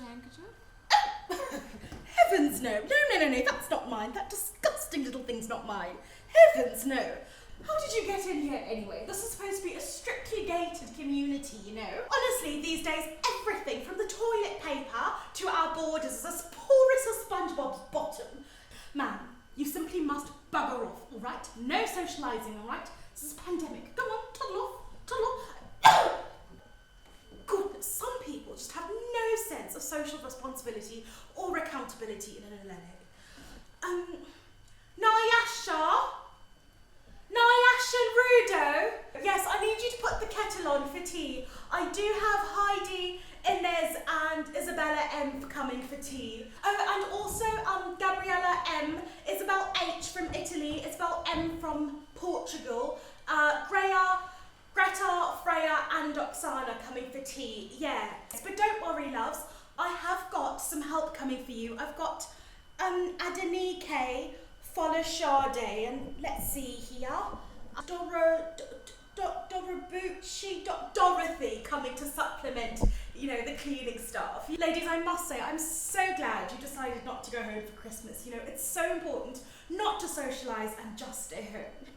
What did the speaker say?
handkerchief? Heavens no. No, that's not mine. That disgusting little thing's not mine. Heavens no. How did you get in here anyway? This is supposed to be a strictly gated community, you know? Honestly, these days, everything from the toilet paper to our borders is as porous as SpongeBob's bottom. Man, you simply must bugger off, all right? No socialising, all right? This is a pandemic. Go on, toddle off. Goodness, some people just have no sense of social responsibility or accountability in an Hellenic. Nyash and Rudo. Yes, I need you to put the kettle on for tea. I do have Heidi, Inez and Isabella M coming for tea. Oh, and also Gabriella M, Isabel H from Italy, Isabel M from Portugal, Greta, Freya and Tsaona coming for tea, yeah. But don't worry, loves, I have got some help coming for you. I've got Adenike, Folashade, and let's see here, Dorothy coming to supplement, you know, the cleaning staff. Ladies, I must say, I'm so glad you decided not to go home for Christmas. You know, it's so important not to socialise and just stay home.